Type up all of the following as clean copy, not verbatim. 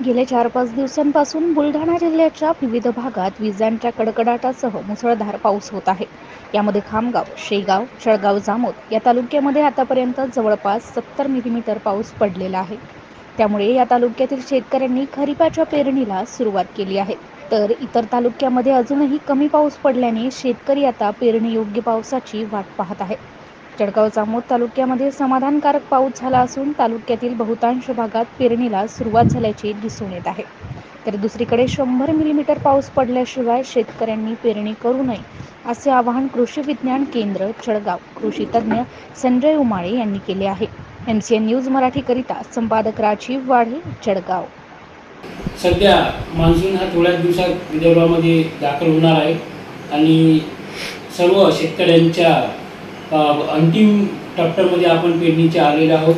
गेल्या 4-5 दिवसांपासून बुलढाणा जिल्ह्याच्या विविध भागात विजांच्या कडकडाटासह मुसळधार पाऊस होत आहे। यामध्ये खामगाव, शेगाव, चळगाव, जामोद या तालुक्यामध्ये आतापर्यंत जवळपास 70 मिलीमीटर पाऊस पडलेला आहे। त्यामुळे या तालुक्यातील शेतकऱ्यांनी खरीपाच्या पेरणीला सुरुवात केली आहे। तर इतर तालुक्यामध्ये अजूनही कमी पाऊस पडल्याने शेतकरी आता पेरणीयोग्य पावसाची वाट पाहत आहे। चळगाव जामोद तालुक्यामध्ये समाधानकारक पाऊस झाला असून तालुक्यातील बहुतांश भागात पेरणीला सुरुवात झाल्याचे दिसून येत आहे। तर दुसरीकडे 100 मिलीमीटर पाऊस पडल्याशिवाय शेतकऱ्यांनी पेरणी करू नये असे आवाहन कृषी विज्ञान केंद्र चळगाव कृषी तज्ञ संजय उमाळे यांनी केले आहे। MCN न्यूज मराठी करिता संपादक राजीव वाढे, चळगाव। सध्या मान्सून हा थोड्याच दिवसात विदर्भामध्ये दाखल होणार आहे आणि सर्व शेतकऱ्यांच्या अंतिम टप्प्यामध्ये आपण पेरणीचे आलेले आहोत।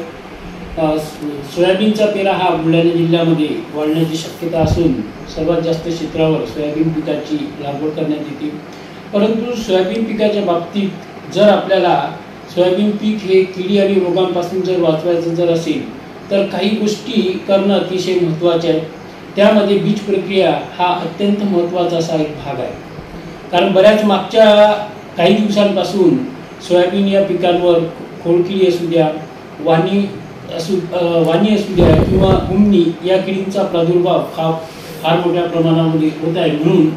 सोयाबीनचा पेरा हा बुलढाणा जिल्ह्यामध्ये वाढण्याची शक्यता असून सर्वात जास्त क्षेत्रावर सोयाबीन पिकाची लागवड करण्यात येते। परंतु सोयाबीन पिकाच्या बाबतीत जर आपल्याला सोयाबीन पीक हे किडी आणि रोगांपासून जर वाचवायचं जर असेल तर काही गोष्टी करणं अतिशय महत्त्वाचे आहे। त्यामध्ये बीज प्रक्रिया हा अत्यंत महत्त्वाचा असा एक भाग आहे, कारण बऱ्याच मागच्या काही दिवसांपासून सोयाबीन या पिकांवर खोडकिडी असू द्या, वाणी असू द्या किंवा हुमणी या किडींचा प्रादुर्भाव हा फार मोठ्या प्रमाणामध्ये होत आहे। म्हणून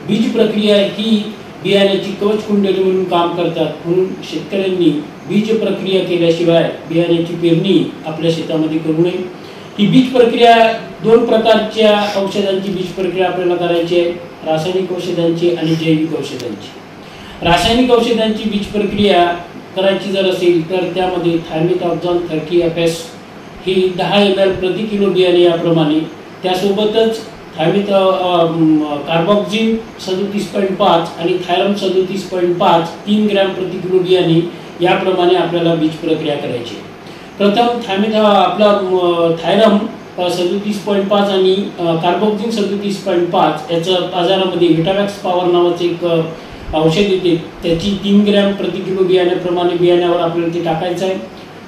बीज प्रक्रिया ही बियाण्याची कवच कुंडली म्हणून काम करतात। म्हणून शेतकऱ्यांनी बीज प्रक्रिया केल्याशिवाय बियाण्याची पेरणी आपल्या शेतामध्ये करू नये। ही बीज प्रक्रिया 2 प्रकारच्या औषधांची बीज प्रक्रिया आपल्याला करायची आहे, रासायनिक औषधांची आणि जैविक औषधांची। रासायनिक औषधांची बीज प्रक्रिया करायची जर असेल तर त्यामध्ये थायमेथॉक्झान 30 FS ही 10 ml प्रति किलो बियाणे याप्रमाणे, त्यासोबतच कार्बोक्झिन 37.5 आणि थायरम 37.5 3 ग्रॅम प्रति किलो बियाणे याप्रमाणे आपल्याला बीज प्रक्रिया करायची। प्रथम थायरम 37.5 आणि कार्बोक्झिन 37.5 याचं बाजारामध्ये व्हिटामॅक्स पॉवर नावाचे एक औषध येते, त्याची 3 ग्रॅम प्रति किलो बियाण्याप्रमाणे बियाण्यावर आपल्याला ते टाकायचं आहे।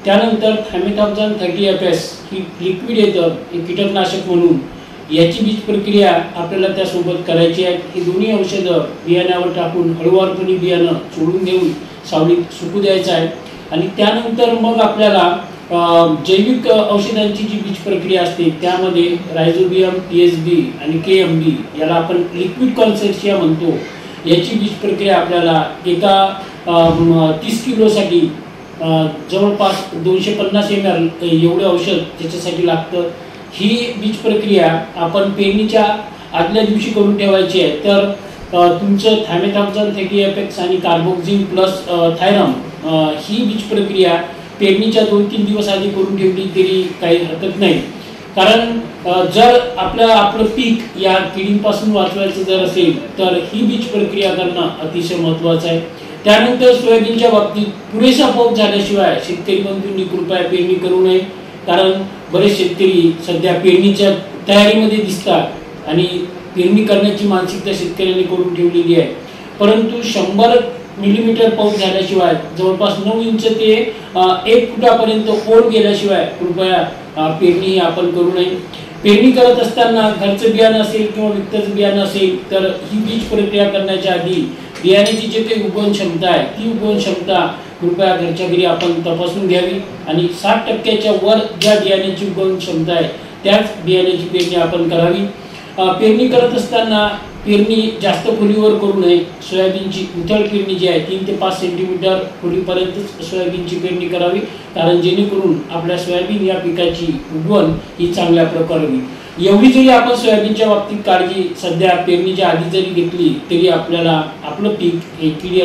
त्यानंतर थायमेथॉक्झान 30 FS ही लिक्विड येतं कीटकनाशक म्हणून, याची बीज प्रक्रिया आपल्याला त्यासोबत करायची आहे। ही दोन्ही औषधं बियाण्यावर टाकून हळूवारपणे बियाणं सोडून देऊन सावलीत सुकू द्यायचं आहे आणि त्यानंतर मग आपल्याला जैविक औषधांची जी बीज प्रक्रिया असते त्यामध्ये रायझोबियम, TSB आणि KMB याला आपण लिक्विड कॉन्सर्शिया म्हणतो, याची बीज प्रक्रिया आपल्याला एका 30 किलोसाठी जवळपास 250 ml एवढे औषध त्याच्यासाठी लागतं। ही बीज प्रक्रिया आपण पेरणीच्या आदल्या दिवशी करून ठेवायची आहे। तर तुमचं थायमेथॉक्झान 30 FX आणि कार्बोक्झिन प्लस थायरम ही बीज प्रक्रिया पेरणीच्या 2-3 दिवस आधी करून ठेवली तरी काही हरकत नाही, कारण जर आपलं पीक या किडींपासून वाचवायचं जर असेल तर ही बीज प्रक्रिया करणं अतिशय महत्त्वाचं आहे। त्यानंतर सोयाबीनच्या बाबतीत पुरेसा पाऊस झाल्याशिवाय शेतकरी बंधूंनी कृपया पेरणी करू नये, कारण बरेच शेतकरी सध्या पेरणीच्या तयारीमध्ये दिसतात आणि पेरणी करण्याची मानसिकता शेतकऱ्यांनी करून ठेवलेली आहे। परंतु 100 मिलीमीटर पाऊस झाल्याशिवाय जवळपास 9 इंच ते 1 फुटापर्यंत ओल गेल्याशिवाय कृपया पेरणी आपण करू नये। पेरणी करत असताना घरचं बियाणं असेल किंवा विकतचं बियाणं असेल तर ही बीज प्रक्रिया करण्याच्या आधी बियाण्याची जे काही उगवण क्षमता आहे ती उगवण क्षमता कृपया घरच्या घरी आपण तपासून घ्यावी आणि 60% वर ज्या बियाण्याची उगवण क्षमता आहे त्याच बियाण्याची पेरणी आपण करावी। पेरणी करत असताना पेरणी जास्त खोलीवर करू नये। सोयाबीनची उथळ पेरणी जी आहे 3 ते 5 सेंटीमीटर खोलीपर्यंत सोयाबीनची पेरणी करावी, कारण जेणेकरून आपल्या सोयाबीन या पिकाची उगवण ही चांगल्या प्रकारे होईल। एवढी जरी आपण सोयाबीनच्या बाबतीत काळजी सध्या पेरणीच्या आधी जरी घेतली तरी आपल्याला आपलं पीक हे किडी